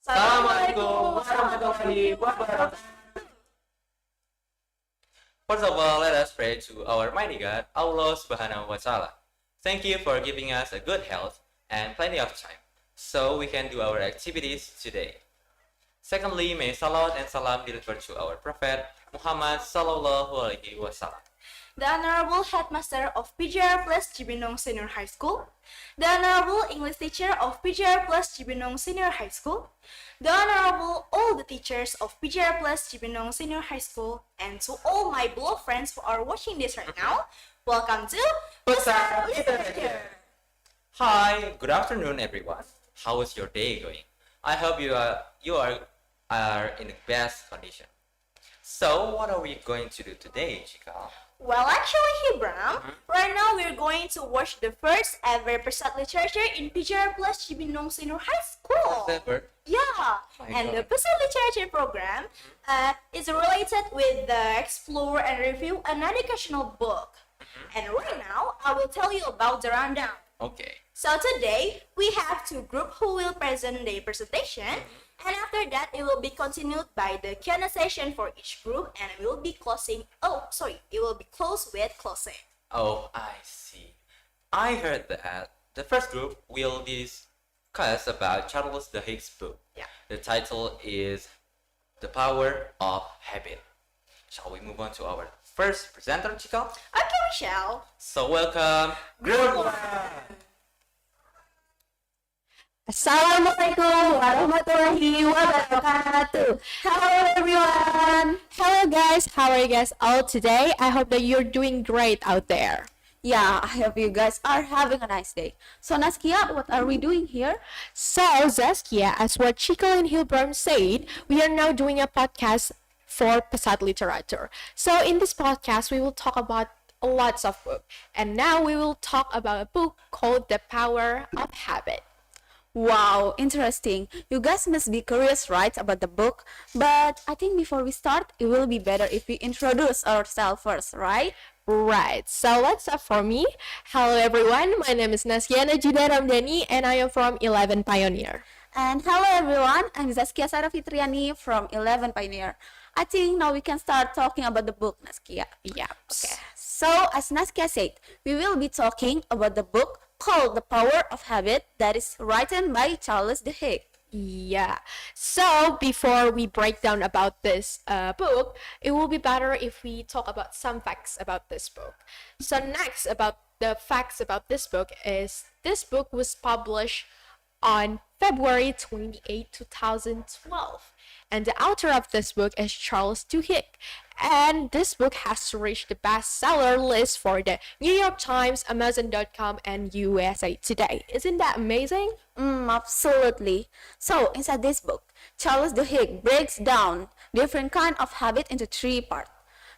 Assalamualaikum warahmatullahi wabarakatuh. First of all, let us pray to our mighty God, Allah Subhanahu wa Ta'ala. Thank you for giving us a good health and plenty of time, so we can do our activities today. Secondly, may salawat and salam delivered to our Prophet Muhammad Sallallahu Alaihi Wasallam. The Honorable Headmaster of PGR Plus Cibinong Senior High School, the Honorable English Teacher of PGR Plus Cibinong Senior High School, the Honorable all the teachers of PGR Plus Cibinong Senior High School, and to all my beloved friends who are watching this right now, welcome to Pesat Literature. Hi, good afternoon everyone. How is your day going? I hope you are in the best condition. So, what are we going to do today, Chika? Well, actually, Hibram, right now we're going to watch the first ever Pesat Literature in PGR Plus Cibinong Senior High School. Ever? Yeah, and the Pesat Literature program is related with the explore and review an educational book. And right now, I will tell you about the rundown. Okay. So today, we have two groups who will present their presentation, and after that, it will be continued by the Q&A session for each group, and it will be it will be closed with closing. Oh, I see. I heard that the first group will discuss about Charles Duhigg's book. Yeah. The title is The Power of Habit. Shall we move on to our first presenter, Chika? Okay, Michelle. So welcome, Group 1. Assalamualaikum warahmatullahi wabarakatuh. Hello everyone. Hello guys, how are you guys all today? I hope that you're doing great out there. Yeah, I hope you guys are having a nice day. So Naskia, what are we doing here? So Zaskia, as what Chico and Hilbram said, we are now doing a podcast for Pesat Literature. So in this podcast, we will talk about lots of books. And now we will talk about a book called The Power of Habit. Wow, interesting. You guys must be curious, right, about the book? But I think before we start, it will be better if we introduce ourselves first, right? Right, so let's start for me. Hello everyone, my name is Naskia Najida Ramdhani and I am from 11 Pioneer. And hello everyone, I'm Zaskia Sarafitriani from 11 Pioneer. I think now we can start talking about the book, Naskia. Yeah. Okay. So, as Naskia said, we will be talking about the book called The Power of Habit that is written by Charles Duhigg. Yeah. So before we break down about this book, it will be better if we talk about some facts about this book. So next about the facts about this book is this book was published on February 28, 2012. And the author of this book is Charles Duhigg. And this book has reached the bestseller list for the New York Times, Amazon.com, and USA Today. Isn't that amazing? Absolutely. So, inside this book, Charles Duhigg breaks down different kind of habit into three parts.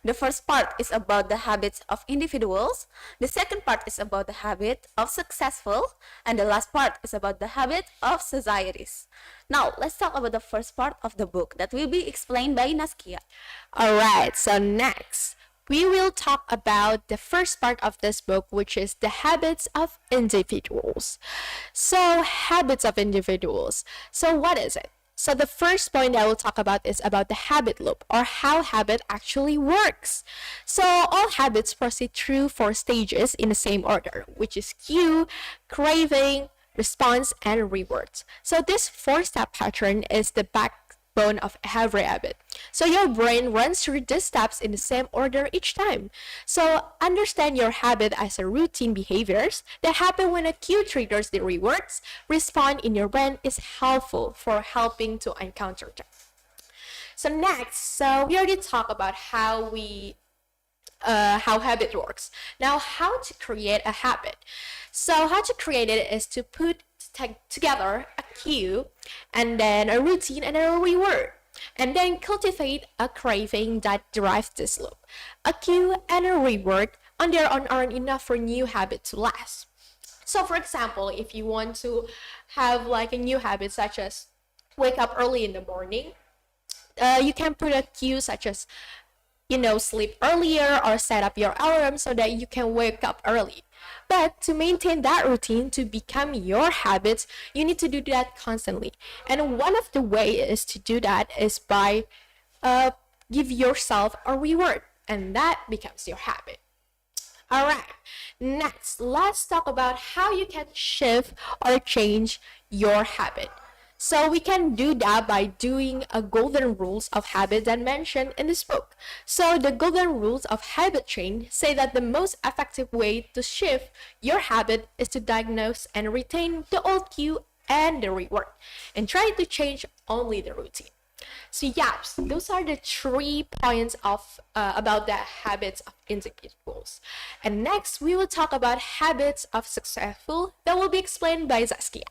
The first part is about the habits of individuals, the second part is about the habit of successful, and the last part is about the habit of societies. Now, let's talk about the first part of the book that will be explained by Naskia. Alright, so next, we will talk about the first part of this book, which is the habits of individuals. So, habits of individuals. So, what is it? So the first point I will talk about is about the habit loop, or how habit actually works. So all habits proceed through 4 stages in the same order, which is cue, craving, response, and rewards. So this 4-step pattern is the backbone of every habit. So your brain runs through these steps in the same order each time. So understand your habit as a routine behaviors that happen when a cue triggers the rewards. Respond in your brain is helpful for helping to encounter them. So next, we already talked about how habit works. Now, how to create a habit. So how to create it is to put together a cue and then a routine and a reward, and then cultivate a craving that drives this loop. A cue and a reward on their own aren't enough for new habit to last. So for example, if you want to have like a new habit such as wake up early in the morning, you can put a cue such as sleep earlier or set up your alarm so that you can wake up early. But to maintain that routine to become your habits, you need to do that constantly. And one of the ways to do that is by give yourself a reward, and that becomes your habit. Alright, next, let's talk about how you can shift or change your habit. So we can do that by doing a golden rules of habit that mentioned in this book. So the golden rules of habit change say that the most effective way to shift your habit is to diagnose and retain the old cue and the reward, and try to change only the routine. So yaps, those are the 3 points of about the habits of individuals. And next, we will talk about habits of successful that will be explained by Zaskia.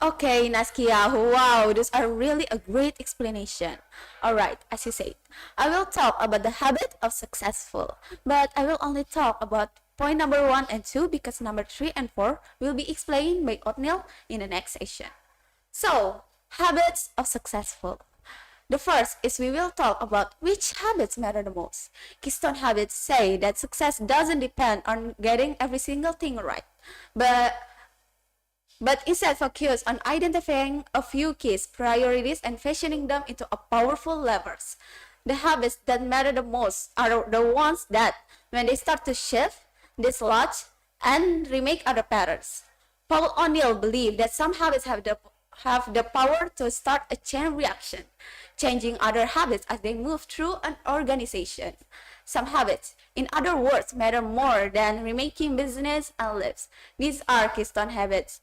Okay, Naskia, wow, those are really a great explanation. Alright, as you said, I will talk about the habit of successful, but I will only talk about point number 1 and 2 because number 3 and 4 will be explained by Othniel in the next session. So, habits of successful. The first is we will talk about which habits matter the most. Keystone habits say that success doesn't depend on getting every single thing right, but instead focus on identifying a few keys, priorities, and fashioning them into a powerful levers. The habits that matter the most are the ones that, when they start to shift, dislodge, and remake other patterns. Paul O'Neill believed that some habits have the power to start a chain reaction, changing other habits as they move through an organization. Some habits, in other words, matter more than remaking business and lives. These are keystone habits,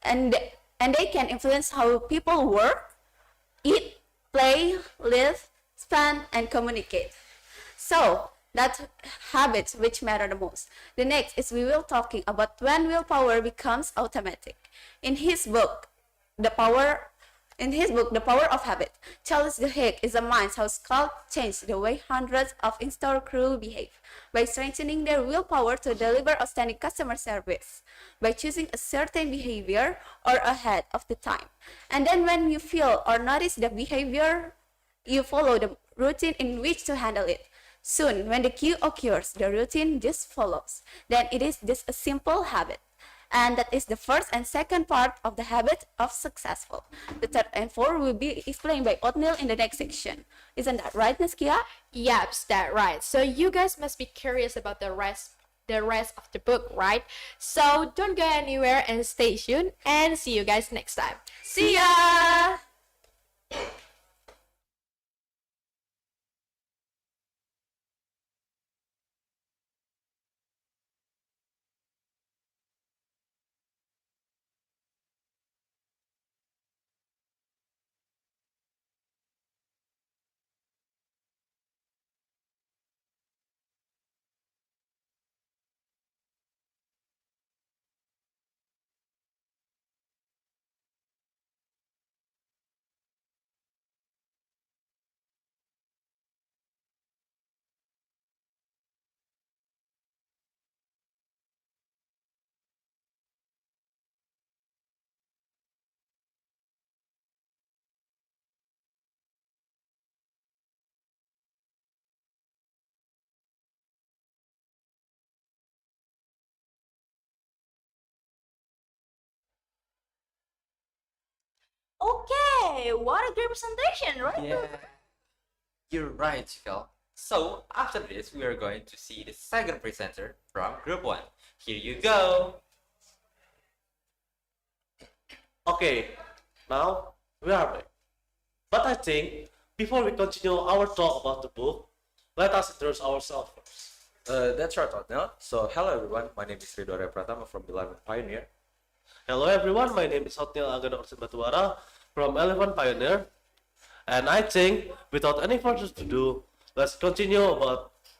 and they can influence how people work, eat, play, live, spend, and communicate. So, that's habits which matter the most. The next is we will talking about when willpower becomes automatic. In his book, The Power of Habit, Charles Duhigg examines how Scott changed the way hundreds of in-store crew behave by strengthening their willpower to deliver outstanding customer service, by choosing a certain behavior or ahead of the time. And then when you feel or notice the behavior, you follow the routine in which to handle it. Soon, when the cue occurs, the routine just follows. Then it is just a simple habit. And that is the first and second part of the habit of successful. The third and fourth will be explained by Othniel in the next section. Isn't that right, Naskia? Yep, that's right. So you guys must be curious about the rest of the book, right? So don't go anywhere and stay tuned, and see you guys next time. See ya! Okay, what a great presentation, right? Yeah, you're right, Chikel. So, after this, we are going to see the second presenter from Group 1. Here you go! Okay, now we are back. But I think before we continue our talk about the book, let us introduce ourselves first. That's right, Otnel. So, hello everyone. My name is Ridwara Pratama from Eleven Pioneer. Hello everyone, my name is Hotnil Agada Orsin Batuara from Eleven Pioneer. And I think without any further ado, let's continue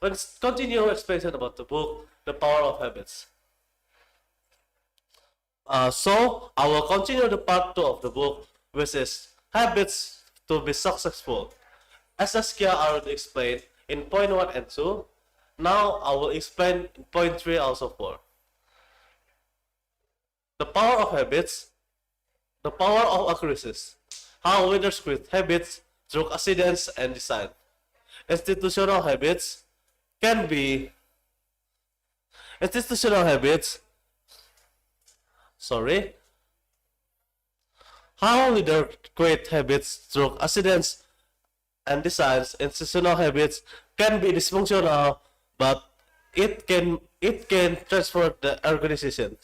explaining about the book, The Power of Habits. So I will continue the part 2 of the book, which is habits to be successful. As Saskia already explained in point 1 and 2, now I will explain in point 3 also 4. The power of habits, the power of accuracies, how winners create habits through accidents and design. Institutional habits can be Institutional habits. Sorry. How leaders create habits through accidents and designs. Institutional habits can be dysfunctional, but it can transform the organization.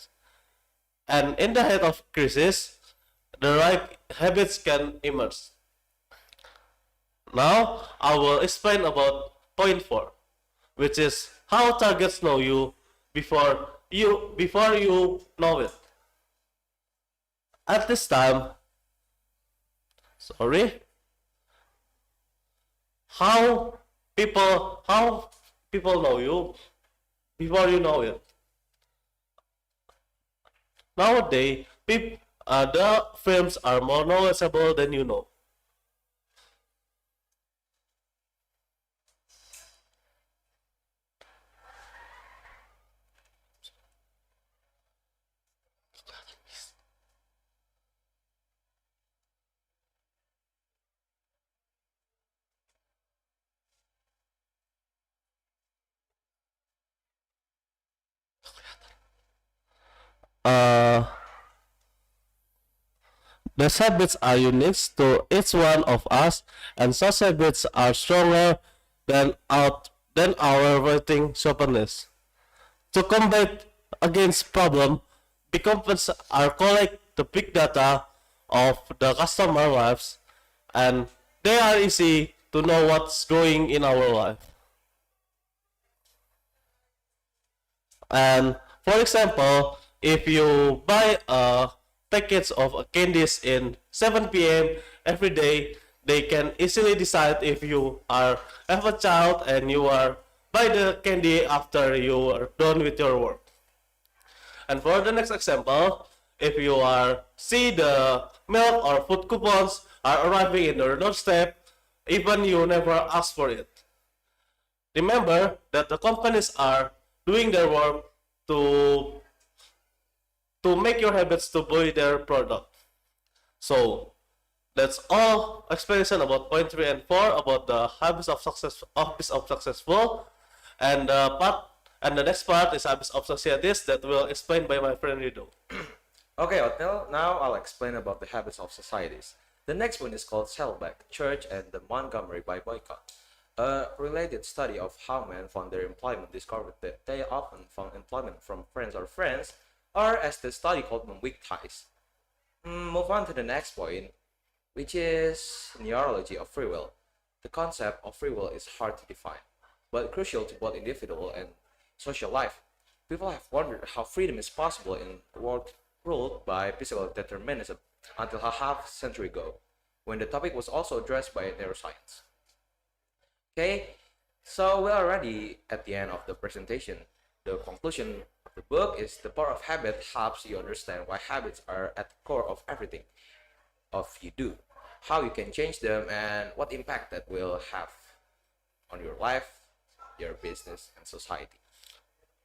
And in the head of crisis, the right habits can emerge. Now I will explain about point 4, which is how targets know you before you know it. At this time, sorry, how people know you before you know it. Nowadays, the firms are more knowledgeable than you know. Uh, these habits are unique to each one of us, and such habits are stronger than our writing openness. To combat against problem, big companies are collect the big data of the customer lives, and they are easy to know what's going in our life. And for example, if you buy a package of candies in 7 p.m. every day, they can easily decide if you have a child and you are buy the candy after you are done with your work. And for the next example, if you see the milk or food coupons are arriving in your doorstep, even you never ask for it. Remember that the companies are doing their work to make your habits to buy their product. So that's all explanation about point 3 and 4 about the habits of successful, and the next part is habits of societies that will explain by my friend Rido. Okay, Otel, now I'll explain about the habits of societies. The next one is called Saddleback, Church and the Montgomery by Boycott. A related study of how men found their employment discovered that they often found employment from friends or as the study called them, weak ties. Move on to the next point, which is Neurology of free will. The concept of free will is hard to define, but crucial to both individual and social life. People have wondered how freedom is possible in a world ruled by physical determinism until a half century ago, when the topic was also addressed by neuroscience. Okay, so we're already at the end of the presentation. The conclusion of the book is the power of habit helps you understand why habits are at the core of everything of you do, how you can change them, and what impact that will have on your life, your business, and society.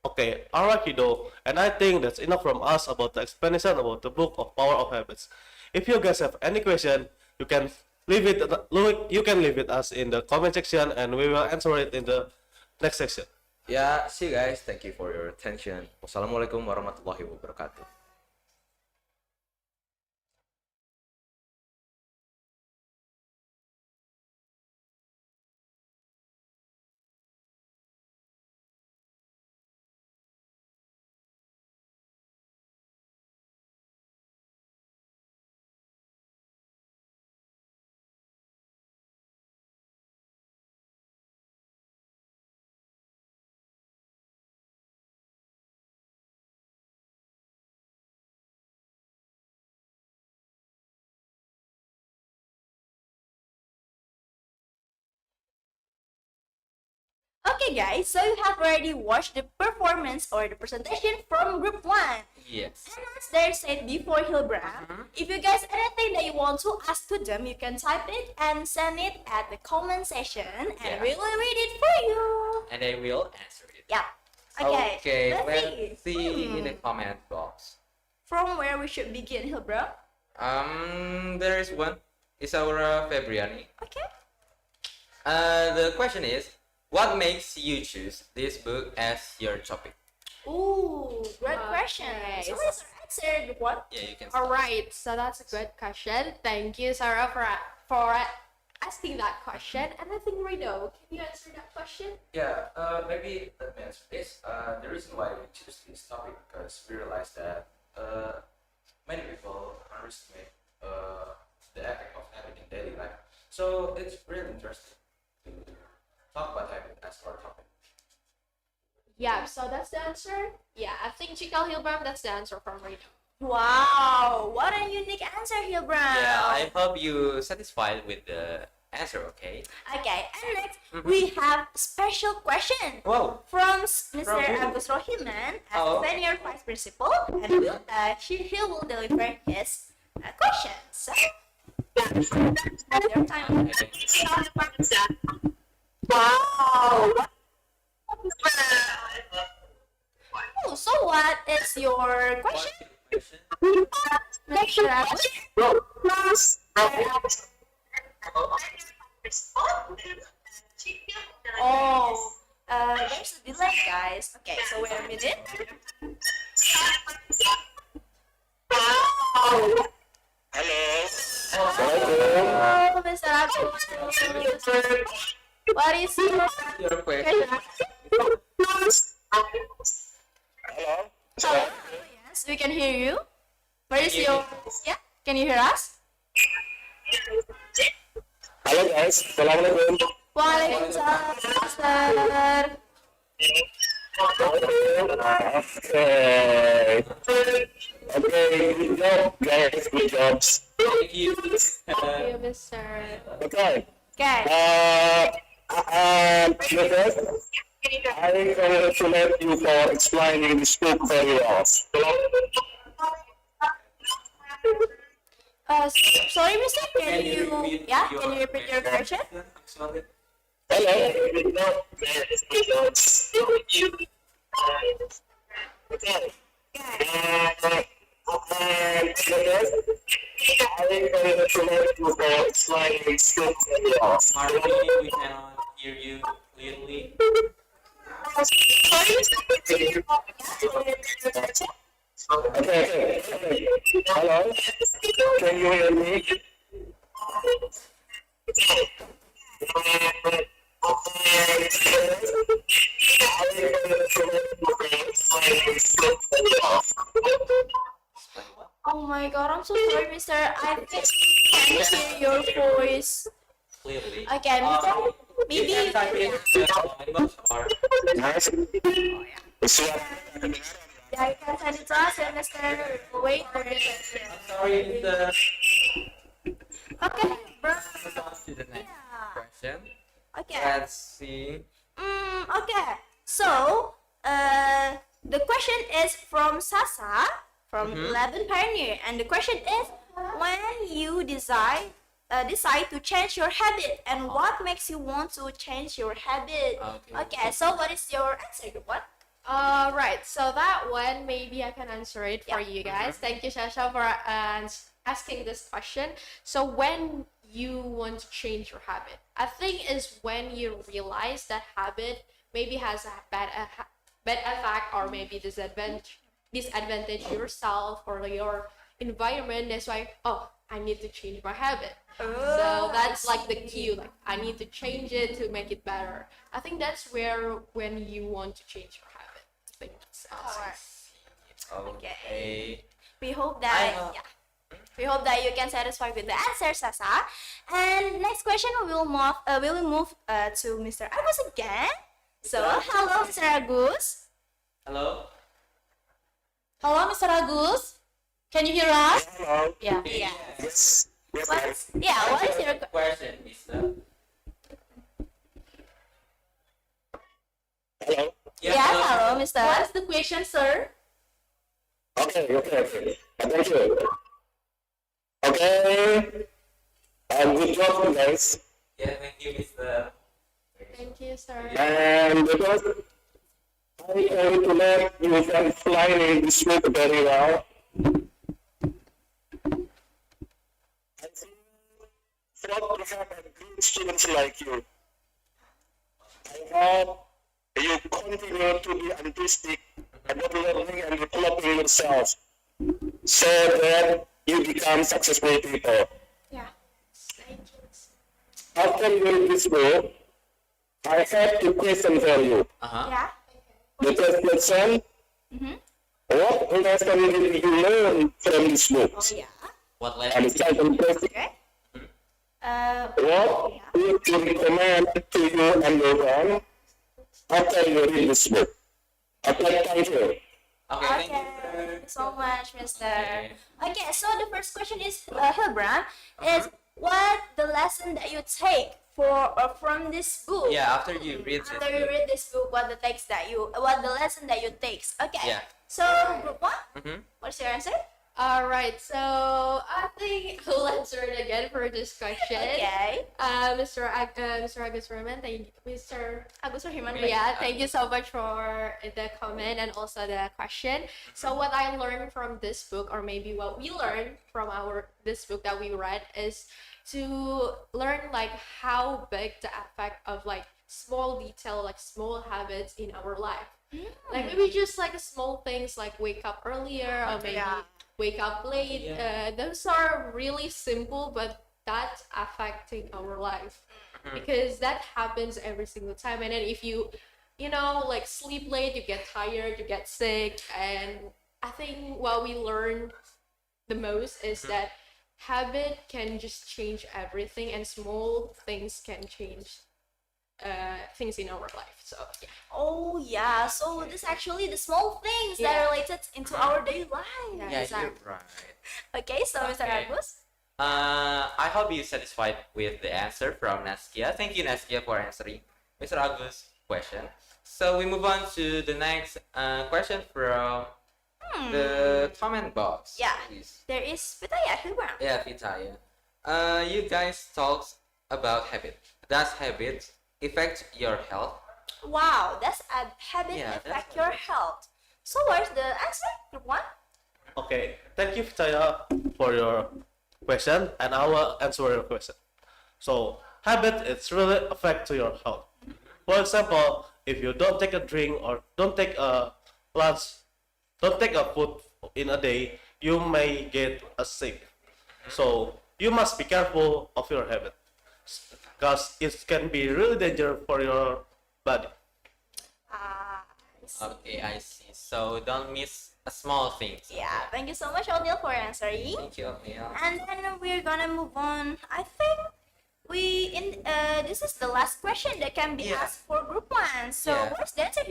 Okay, alright, Kido, and I think that's enough from us about the explanation about the book of Power of Habits. If you guys have any question, you can leave it us in the comment section, and we will answer it in the next section. Yeah, see you guys. Thank you for your attention. Wassalamualaikum warahmatullahi wabarakatuh. Okay guys, so you have already watched the performance or the presentation from group 1. Yes. And as they said before, Hilbra, if you guys anything that you want to ask to them, you can type it and send it at the comment section, and Yeah. we will read it for you. And I will answer it. Yeah. Okay. Okay, let's let's see in the comment box. From where we should begin, Hilbra? There is one. Isaura Febriani. Okay. The question is, what makes you choose this book as your topic? Ooh, great question. Okay. So let's answer the one. Yeah, you can. All right, so that's a good question. Thank you, Sarah, for asking that question. And I think Reno, can you answer that question? Yeah, maybe let me answer this. The reason why we choose this topic because we realize that many people underestimate the effect of habit in daily life. So it's really interesting to talk about habit as our topic. Yeah, so that's the answer. Yeah, I think Chikal Hilbram, that's the answer from Reno. Wow, what a unique answer, Hilbram. Yeah, I hope you satisfied with the answer. Okay. Okay, and next we have a special question Whoa. from Mr. From who? Agus Rohiman as Oh. senior vice principal, and he will deliver his question. So, your time. Wow. Oh, so what is your question? Mr. Agus? Oh, there's a delay, guys. Okay, so wait a minute. Hello, Mr. Agus. What is your Your question. Hello, yes, we can hear you. Where is your... Yeah, can you hear us? Halo guys, assalamualaikum. Waalaikumsalam, Master. Okay, good job guys, good job. Thank you. Thank you, Mr. Okay, Okay. Lucas, I congratulate you for explaining this book very well. Sorry, Mister. Can you repeat yeah? your Can you repeat your question? Hello, good job guys, good job. Okay. Lucas, I congratulate you for explaining this book very well. Marvin, we cannot hear you clearly. Okay. Hello, can you hear me? Oh my God, I'm so sorry, Mister. I think we can't hear your voice. Clearly. Okay, Mister. Maybe You can type in the inbox or yeah, you can send it to us, and Mister. Wait for it. sorry, the Okay, bro. move on to the next question. Okay. Let's see. Okay. So, the question is from Sasa from 11 Pioneer, and the question is, when you decide to change your habit, and what makes you want to change your habit? Okay. Okay. So, what is your answer? What? Right, so that one, maybe I can answer it for you guys. Thank you, Shasha, for asking this question. So when you want to change your habit, I think is when you realize that habit maybe has a bad effect or maybe disadvantage yourself or your environment. That's why, oh, I need to change my habit. So that's like the cue, like I need to change it to make it better. I think that's where when you want to change your habit. I think that's Okay. We hope that we hope that you can satisfy with the answer, Sasa. And next question, we will move to Mr. Agus again. So, hello, Mr. Agus. Hello. Hello, Mr. Agus. Can you hear us? Hello. Yeah. Yes. What is your Question is Hello. hello, Mr. What is the question, sir? Okay. Thank you. Okay. Good job, guys. Yeah, thank you, Mr. Thank you, sir. And because I congratulate you for explaining this book very well. I think proud to have a good students like you. I hope you continue to be artistic about learning and developing yourself so that you become successful people. Yeah. After you read this book, I have two questions for you. Yeah. The first question, what lesson did you learn from this book? Oh yeah. What And lesson? the second question, Okay. what would you recommend to you and your friend after you read this book? Okay, thank you. Okay, Okay. thank you. Thank you so much, Mister. Okay. Okay, so the first question is Hilbrand is what the lesson that you take from this book? Yeah, after you read this After you book. read this book, what the lesson that you takes? Okay. Yeah. So group one, Mm-hmm. what's your answer? All right, so I think I'll answer it again for this question. Okay. Mr. Agus Roman, Mr. Agus Rahiman. Yeah, thank you so much for the comment and also the question. So what I learned from this book, or maybe what we learned from this book that we read, is to learn like how big the effect of like small detail, like small habits in our life. Like maybe just like small things like wake up earlier or maybe Yeah. wake up late. Yeah. Those are really simple, but that's affecting our life because that happens every single time. And then if you know, like sleep late, you get tired, you get sick. And I think what we learn the most is that habit can just change everything, and small things can change things in our life. So yeah. Oh yeah. So this actually the small things that Yeah. are related into our daily life. Yeah, you're Exactly. right. Okay, so Mr. Okay. Agus. I hope you're satisfied with the answer from Naskia. Thank you, Naskia, for answering Mr. Agus' question. So we move on to the next question from the comment box. Yeah. Please. There is Pitaya Hilbrand. Yeah, Vitaya. You guys talked about habit. Does habit affect your health? Wow, that's a habit Yeah, affect that's your a- health. So where's the answer? Group one? Okay, thank you, Vitaya, for your question, and I will answer your question. So, habit it's really affect to your health. For example, if you don't take a drink or don't take a lunch, don't take a food in a day, you may get a sick. So you must be careful of your habit, because it can be really dangerous for your body. Okay, I see. So don't miss a small thing. Yeah, thank you so much, Odile, for answering. Thank you, Neil. And then we're gonna move on. I think this is the last question that can be Yeah. asked for group one. So Yeah. where's the answer?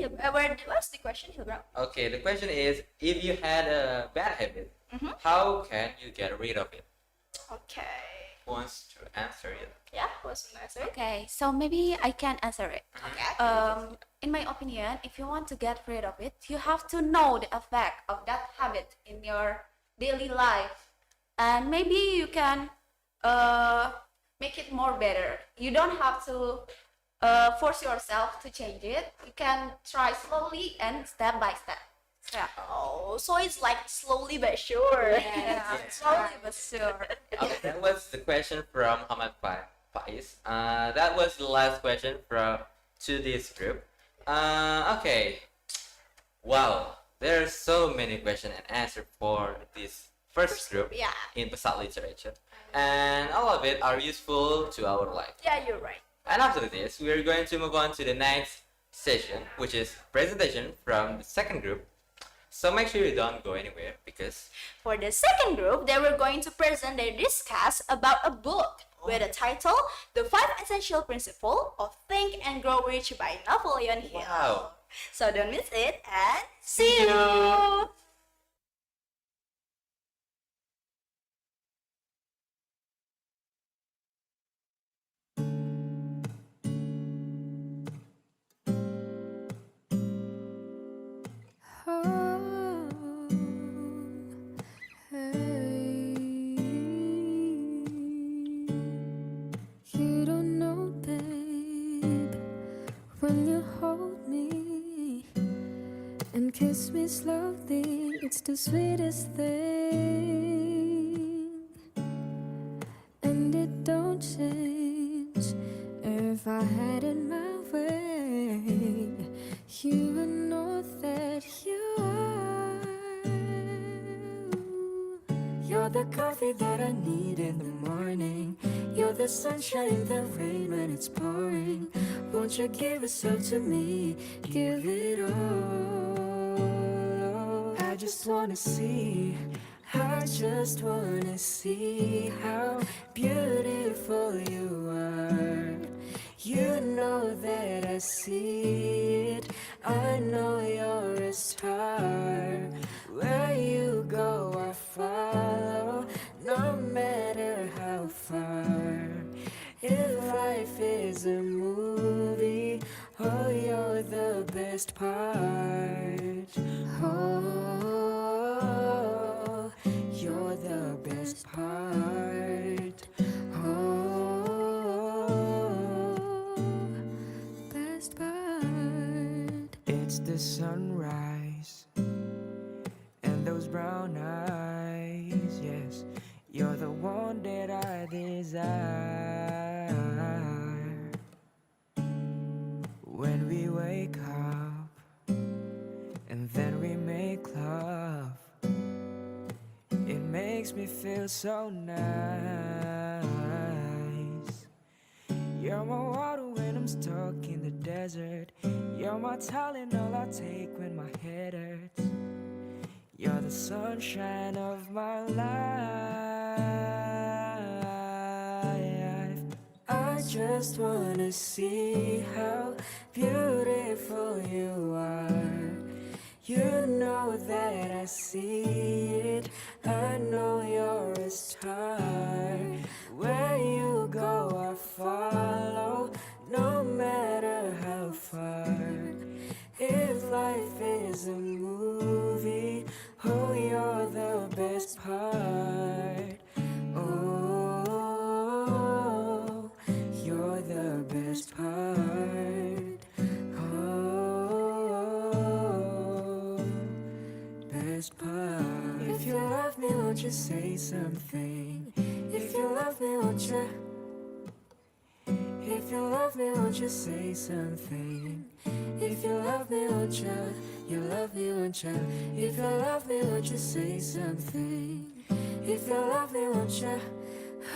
Where's the question, Hilbrand? Okay, the question is, if you had a bad habit, how can you get rid of it? Okay. Who wants to answer it? Yeah, who's gonna answer? Okay, so maybe I can answer it. Okay. In my opinion, if you want to get rid of it, you have to know the effect of that habit in your daily life, and maybe you can make it more better. You don't have to force yourself to change it. You can try slowly and step by step. Yeah. Oh, so it's like slowly but sure. Yeah, slowly but sure. Okay, that was the question from Hamad Faiz. That was the last question to this group. Okay. Wow, there are so many questions and answers for this first group Yeah. in Pesat Literature, and all of it are useful to our life. Yeah, you're right. And after this, we are going to move on to the next session, which is presentation from the second group. So make sure you don't go anywhere because For the second group, they were going to present and discuss about a book with the title The 5 Essential Principles of Think and Grow Rich by Napoleon Hill. wow. So don't miss it and see you! You don't know, babe, when you hold me and kiss me slowly, it's the sweetest thing. And it don't change if I had it my way. You would know that you are You're the coffee that I need in the morning. You're the sunshine in the rain when it's pouring. Won't you give yourself to me? Give it all. I just wanna see. I just wanna see how beautiful you are. You know that I see it. I know you're a star. Where you go, I follow, no matter how far. If life is a movie, oh, you're the best part. Oh, you're the best part. Oh, best part. It's the sunrise and those brown eyes, yes. You're the one that I desire. When we wake up and then we make love, it makes me feel so nice. You're my water when I'm stuck in the desert. You're my Tylenol I take when my head hurts. You're the sunshine of my life. I just wanna see how beautiful you are. You know that I see it. I know you're a star. Where you go, I follow, no matter how far. If life is a movie, oh, you're the best part. Oh, you're the best part. Oh, best part. If you love me, won't you say something? If you love me, won't you? If you love me, won't you say something? If you love me, won't you? You love me, won't you? If you love me, won't you say something? If you love me, won't you?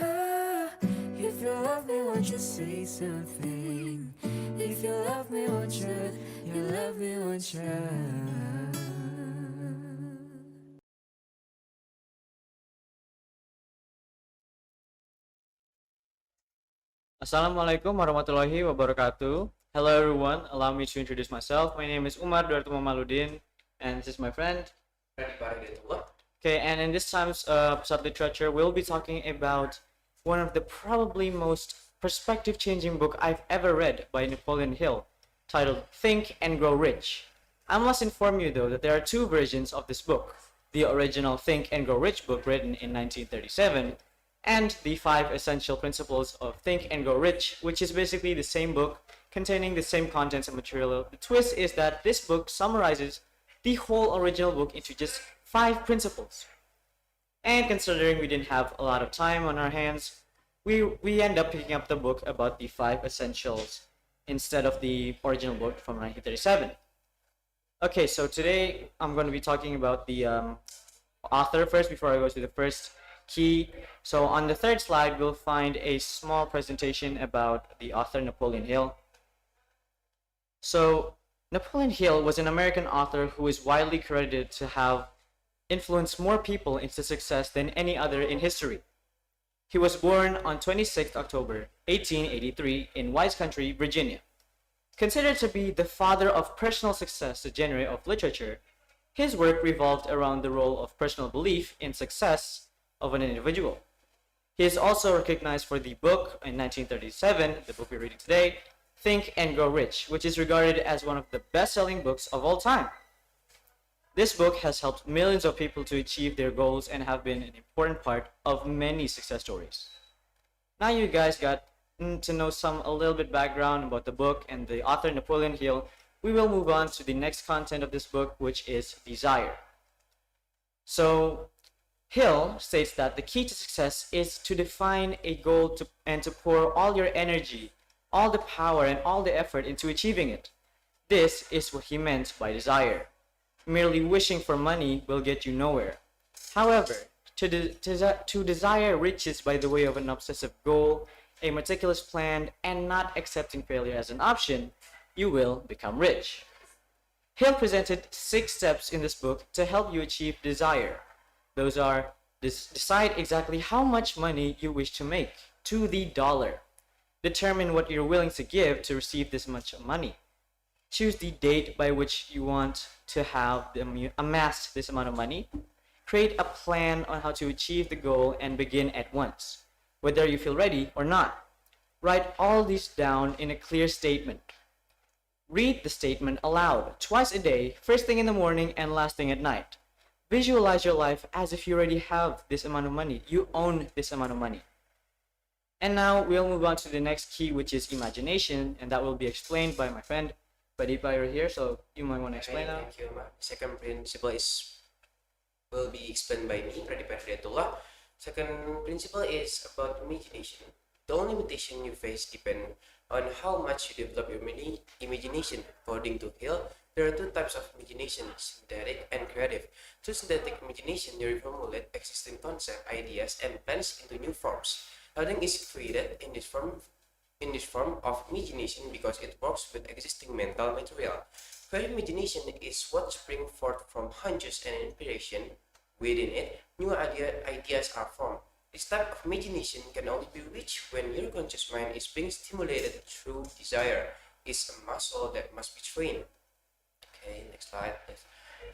Ah, if you love me, won't you say something? If you love me, won't you? You love me, won't you? Assalamualaikum warahmatullahi wabarakatuh. Hello everyone, allow me to introduce myself. My name is Umar Duarto Mamaludin, and this is my friend. Okay, and in this time's Pesat Literature, we'll be talking about one of the probably most perspective-changing book I've ever read by Napoleon Hill, titled Think and Grow Rich. I must inform you though that there are two versions of this book. The original Think and Grow Rich book written in 1937, and the 5 Essential Principles of Think and Grow Rich, which is basically the same book containing the same contents and material. The twist is that this book summarizes the whole original book into just 5 principles. And considering we didn't have a lot of time on our hands, we end up picking up the book about the 5 essentials instead of the original book from 1937. Okay, so today I'm going to be talking about the author first before I go to the first key. So on the third slide, we'll find a small presentation about the author Napoleon Hill. So Napoleon Hill was an American author who is widely credited to have influenced more people into success than any other in history. He was born on 26 October 1883 in Wise Country, Virginia. Considered to be the father of personal success, the genre of literature, his work revolved around the role of personal belief in success of an individual. He is also recognized for the book in 1937, the book we're reading today, Think and Grow Rich, which is regarded as one of the best-selling books of all time. This book has helped millions of people to achieve their goals and have been an important part of many success stories. Now you guys got to know a little bit background about the book and the author Napoleon Hill. We will move on to the next content of this book, which is desire. So Hill states that the key to success is to define a goal and to pour all your energy, all the power, and all the effort into achieving it. This is what he meant by desire. Merely wishing for money will get you nowhere. However, To desire riches by the way of an obsessive goal, a meticulous plan, and not accepting failure as an option, you will become rich. Hill presented 6 steps in this book to help you achieve desire. Those are: decide exactly how much money you wish to make, to the dollar. Determine what you're willing to give to receive this much money. Choose the date by which you want to have amassed this amount of money. Create a plan on how to achieve the goal and begin at once, whether you feel ready or not. Write all these down in a clear statement. Read the statement aloud twice a day, first thing in the morning and last thing at night. Visualize your life as if you already have this amount of money. You own this amount of money. And now we'll move on to the next key, which is imagination, and that will be explained by my friend Padipa over here. So you might want to explain Okay, now. thank you, Ma. Second principle will be explained by me, Pradip Hendriatullah. Second principle is about imagination. The only limitation you face depend on how much you develop your imagination. According to Hill, there are 2 types of imagination, synthetic and creative. Through synthetic imagination, you reformulate existing concepts, ideas, and plans into new forms. Nothing is created in this form of imagination because it works with existing mental material. Creative imagination is what springs forth from hunches and inspiration. Within it, new ideas are formed. This type of imagination can only be reached when your conscious mind is being stimulated through desire. It's a muscle that must be trained. Okay, next slide. Yes.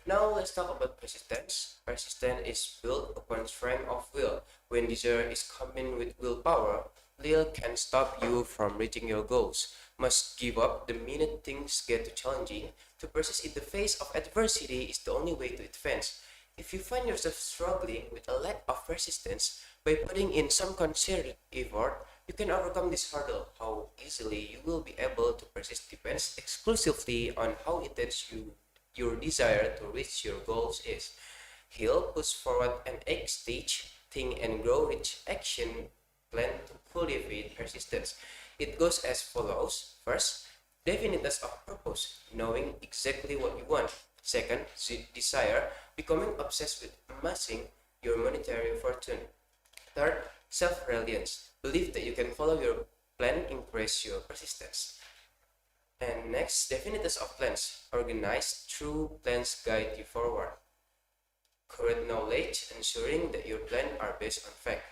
Now let's talk about persistence. Persistence is built upon strength of will. When desire is combined with willpower, will can stop you from reaching your goals. Must give up the minute things get too challenging. To persist in the face of adversity is the only way to advance. If you find yourself struggling with a lack of persistence, by putting in some concerted effort, you can overcome this hurdle. How easily you will be able to persist depends exclusively on how intense your desire to reach your goals is. Hill puts forward an 8-stage think and grow rich action plan to cultivate persistence. It goes as follows. First, definiteness of purpose, knowing exactly what you want. Second, desire, becoming obsessed with amassing your monetary fortune. Third, self-reliance, believe that you can follow your plan, increase your persistence. And next, definiteness of plans, organized true plans guide you forward. Correct knowledge, ensuring that your plans are based on fact.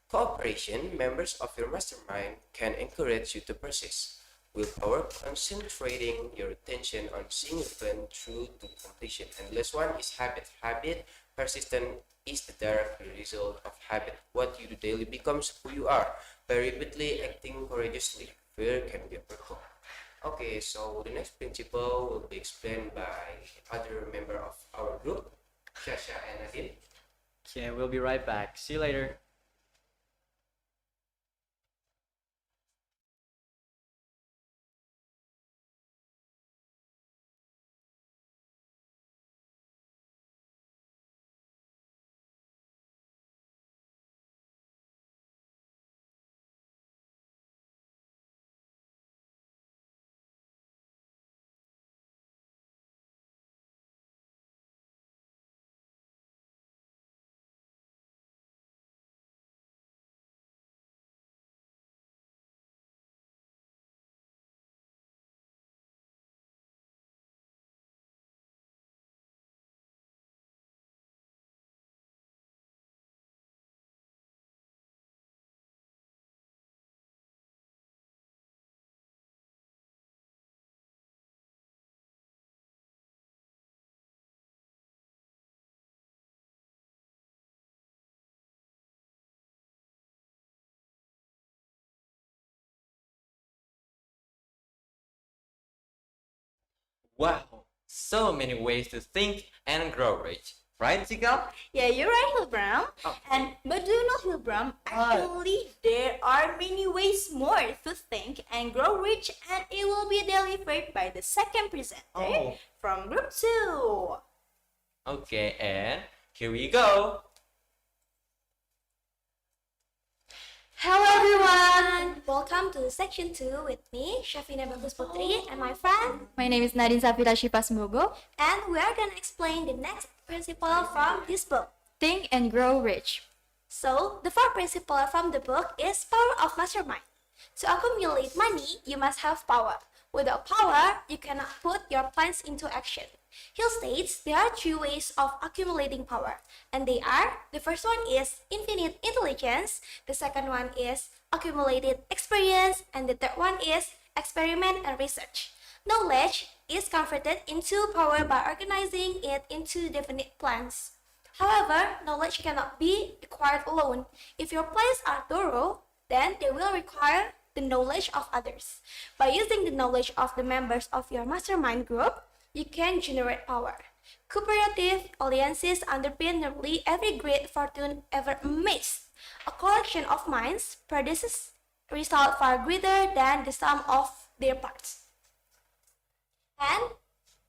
Cooperation, members of your mastermind can encourage you to persist. Willpower, concentrating your attention on seeing your plan through to completion. And the last one is habit. Habit, persistent is the direct result of habit. What you do daily becomes who you are. By repeatedly acting courageously, fear can be overcome. Okay, so the next principle will be explained by other member of our group, Shasha and Nadine. Okay, we'll be right back. See you later. Wow, so many ways to think and grow rich. Right, Zika? Yeah, you're right, Hilbram. But do you know, Hilbram, actually there are many ways more to think and grow rich, and it will be delivered by the second presenter from group 2. Okay, and here we go. Hello everyone! Welcome to section 2 with me, Shafina Bagus Putri, and my friend. My name is Nadine Safira Shipas Mogo. And we are gonna explain the next principle from this book. think and grow rich. So, the fourth principle from the book is power of mastermind. To accumulate money, you must have power. Without power, you cannot put your plans into action. Hill states there are three ways of accumulating power, and they are: the first one is infinite intelligence, the second one is accumulated experience, and the third one is experiment and research. Knowledge is converted into power by organizing it into definite plans. However, knowledge cannot be acquired alone. If your plans are thorough, then they will require the knowledge of others. By using the knowledge of the members of your mastermind group, you can generate power. Cooperative alliances underpin nearly every great fortune ever amassed. A collection of minds produces results far greater than the sum of their parts. And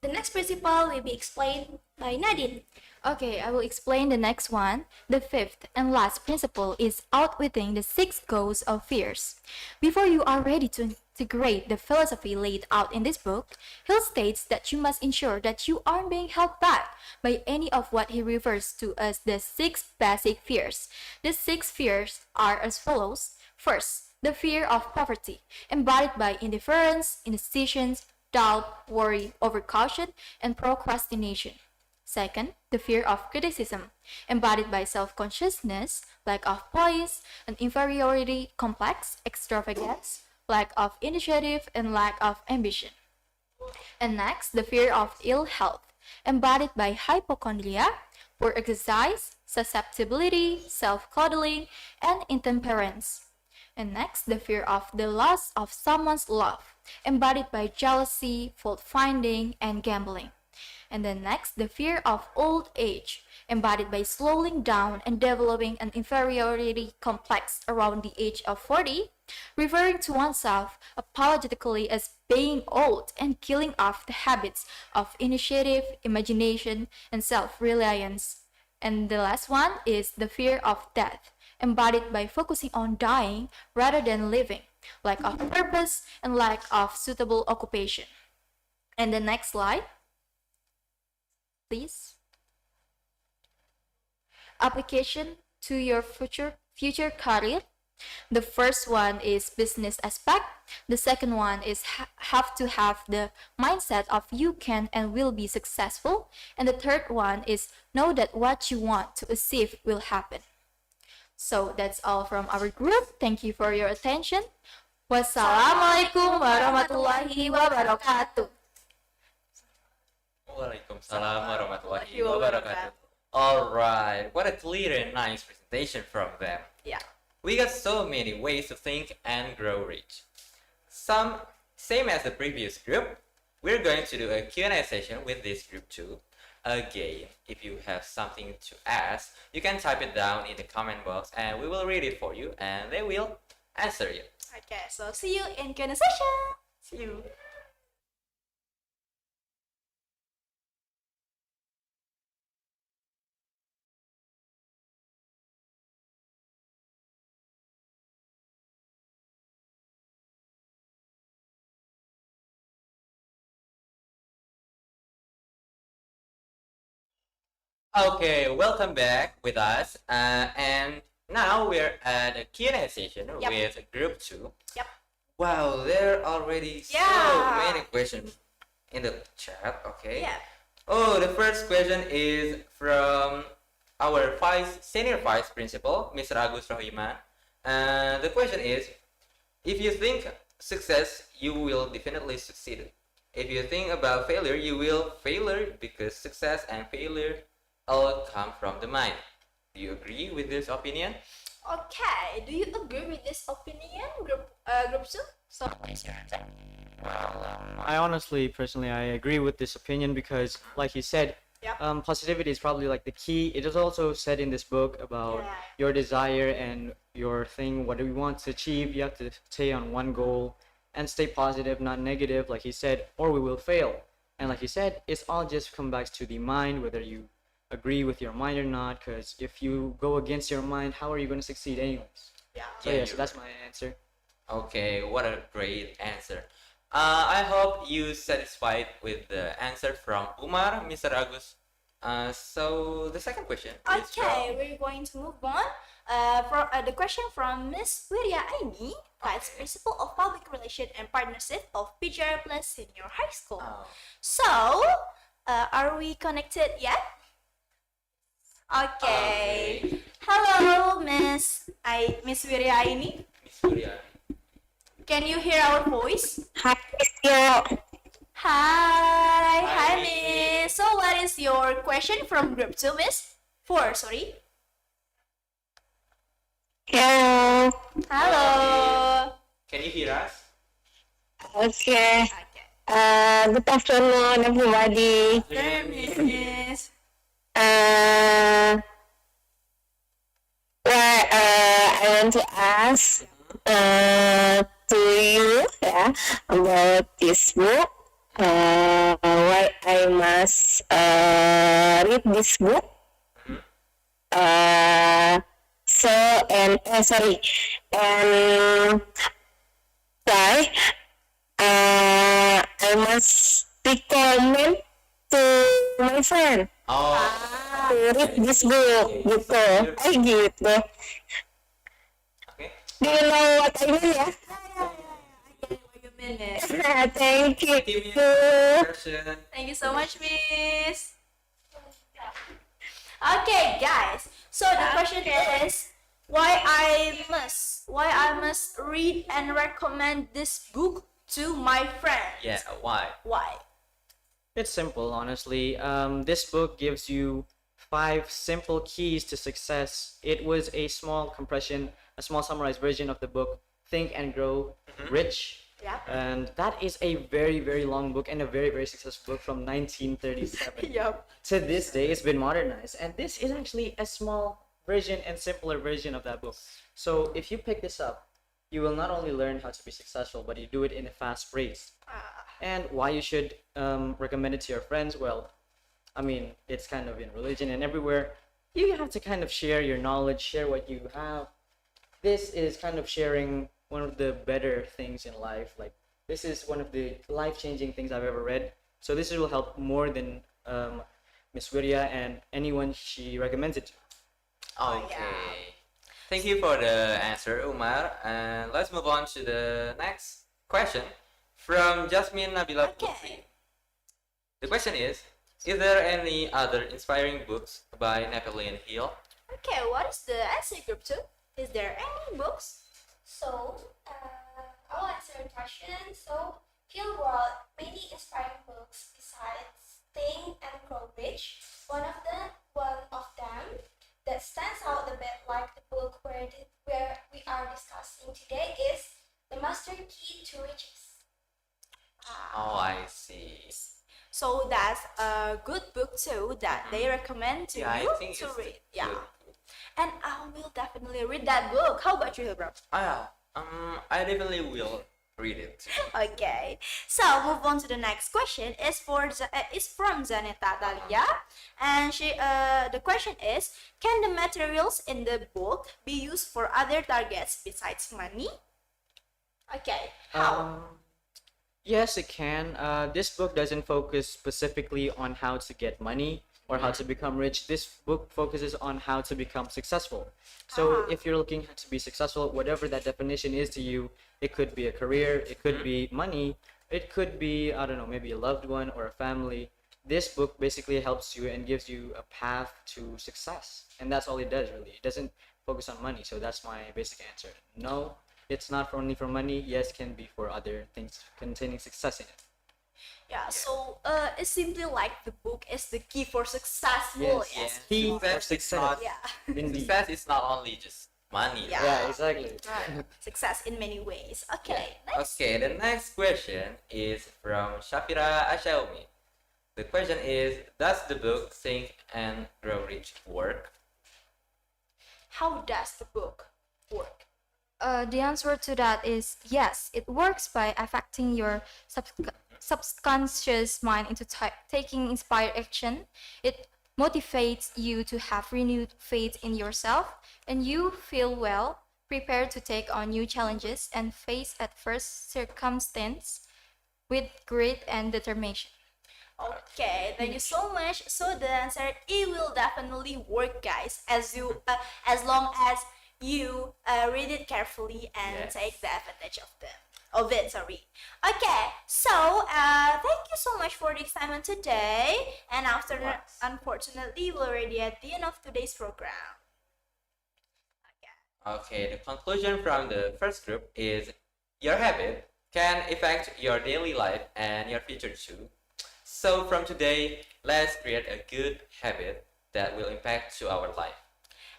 the next principle will be explained by Nadine. Okay, I will explain the next one. The fifth and last principle is outwitting the 6 ghosts of fears. Before you are ready to integrate the philosophy laid out in this book, Hill states that you must ensure that you aren't being held back by any of what he refers to as the 6 basic fears. The 6 fears are as follows. First, the fear of poverty, embodied by indifference, indecision, doubt, worry, overcaution, and procrastination. Second, the fear of criticism, embodied by self-consciousness, lack of poise, an inferiority complex, extravagance, lack of initiative, and lack of ambition. And next, the fear of ill health, embodied by hypochondria, poor exercise, susceptibility, self-coddling, and intemperance. And next, the fear of the loss of someone's love, embodied by jealousy, fault-finding, and gambling. And then next, the fear of old age, embodied by slowing down and developing an inferiority complex around the age of 40, referring to oneself apologetically as being old and killing off the habits of initiative, imagination, and self-reliance. And the last one is the fear of death, embodied by focusing on dying rather than living, lack of purpose, and lack of suitable occupation. And the next slide, please. Application to your future career. The first one is business aspect. The second one is have to have the mindset of you can and will be successful. And the third one is know that what you want to achieve will happen. So that's all from our group. Thank you for your attention. Wassalamualaikum warahmatullahi wabarakatuh. Waalaikumsalam warahmatullahi wabarakatuh. Alright, what a clear and nice presentation from them. Yeah. We got so many ways to think and grow rich. Same as the previous group, we're going to do a Q&A session with this group too. Again, if you have something to ask, you can type it down in the comment box and we will read it for you and they will answer you. Okay, so see you in Q&A session. See you. Okay, welcome back with us. And now we're at a Q&A session with group 2. Yep. Wow, there are already so many questions in the chat. Okay. Yeah. Oh, the first question is from our senior vice principal, Mr. Agus Rohiman. The question is, if you think success, you will definitely succeed. If you think about failure, you will failure because success and failure all come from the mind. Do you agree with this opinion? Okay, do you agree with this opinion, group 2? So, I honestly, personally, I agree with this opinion because, like you said, Yep. Positivity is probably like the key. It is also said in this book about your desire and your thing, what do you want to achieve. You have to stay on one goal and stay positive, not negative, like he said, or we will fail. And like he said, it's all just come back to the mind, whether you agree with your mind or not, because if you go against your mind, how are you going to succeed anyways? So that's my answer. Okay, what a great answer. I hope you satisfied with the answer from Umar, Mr. Agus. So the second question is Okay, we're going to move on. The question from Miss Wirya Aini, Vice Principal of Public Relations and Partnership of PGR Plus Senior High School. So, are we connected yet? Okay. Hello, Miss Wirya Aini. Miss Surya. Can you hear our voice? Hi, Tio. Hi, Miss. So, what is your question from Group 2, Miss? 4, sorry. Hello. Hello. Can you hear us? Okay. Okay. Good afternoon, everybody. There, Miss. I want to ask to you about this book. Why I must read this book. And why I must recommend to my friend Oh, to read this book gitu. Gitu. okay. Do you know what I mean ya? Thank you. Question. Thank you so much, Miss. Okay, guys. So the question is why I must read and recommend this book to my friends. Yeah, why? Why? It's simple, honestly. This book gives you 5 simple keys to success. It was a small compression, a small summarized version of the book Think and Grow Rich. Yeah. And that is a very, very long book and a very, very successful book from 1937. Yup. To this day, it's been modernized. And this is actually a small version and simpler version of that book. So if you pick this up, you will not only learn how to be successful, but you do it in a fast pace. And why you should recommend it to your friends? Well, I mean, it's kind of in religion and everywhere. You have to kind of share your knowledge, share what you have. This is kind of sharing one of the better things in life. Like, this is one of the life-changing things I've ever read. So this will help more than Miss Wirya and anyone she recommends it to. Okay. Thank you for the answer, Umar. And let's move on to the next question from Jasmine Nabila Putri. Okay. The question is there any other inspiring books by Napoleon Hill? Okay, what is the answer, Group 2? Is there any books? So, I'll answer the question. So, Hill wrote many inspiring books besides Think and Grow Rich. One of them that stands out a bit like the book where we are discussing today is The Master Key to Riches. Oh, I see. So that's a good book too that they recommend to Yeah, I you think to it's read. Yeah. good. And I will definitely read that book. How about you, Hilbro? I definitely will read it. Okay. So move on to the next question. It's from Zaneta Dalia, and the question is: can the materials in the book be used for other targets besides money? Okay. How? Yes, it can. This book doesn't focus specifically on how to get money or how to become rich. This book focuses on how to become successful. So if you're looking to be successful, whatever that definition is to you, it could be a career, it could be money, it could be, I don't know, maybe a loved one or a family. This book basically helps you and gives you a path to success. And that's all it does, really. It doesn't focus on money. So that's my basic answer. No, it's not only for money. Yes, can be for other things containing success in it. Yeah. So it's simply like the book is the key for successful. Yes. Yeah. Key for Success is success. not, Yeah. Indeed. success is not only just money. Yeah. Yeah, exactly. Right. Success in many ways. Okay. Next. Okay, the next question is from Shafira Ashaumi. The question is, does the book Think and Grow Rich work? How does the book work? The answer to that is yes. It works by affecting your subconscious mind into taking inspired action. It motivates you to have renewed faith in yourself, and you feel well prepared to take on new challenges and face adverse circumstance with grit and determination. Okay, thank you so much. So the answer, it will definitely work, guys, as long as you read it carefully and Yes. take the advantage of it. Sorry. Okay, so thank you so much for the excitement today. And after, Thanks. unfortunately, we're already at the end of today's program. Okay, the conclusion from the first group is your habit can affect your daily life and your future too. So from today, let's create a good habit that will impact to our life.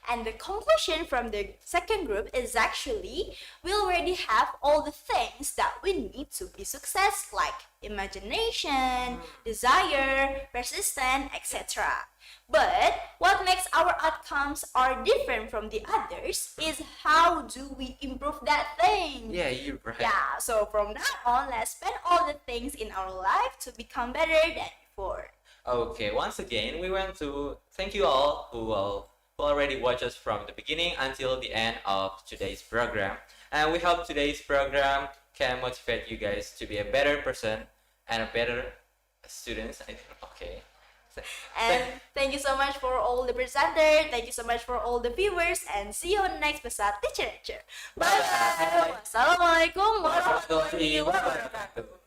And the conclusion from the second group is actually we already have all the things that we need to be success, like imagination, desire, persistence, etc. But what makes our outcomes are different from the others is how do we improve that thing? Yeah, you're right. Yeah, so from now on, let's spend all the things in our life to become better than before. Okay, once again, we want to thank you all who already watched us from the beginning until the end of today's program. And we hope today's program can motivate you guys to be a better person and a better students. Okay. And thank you so much for all the presenters. Thank you so much for all the viewers. And see you on the next Pesat Teacher Lecture. Bye bye. Wassalamualaikum warahmatullahi wabarakatuh.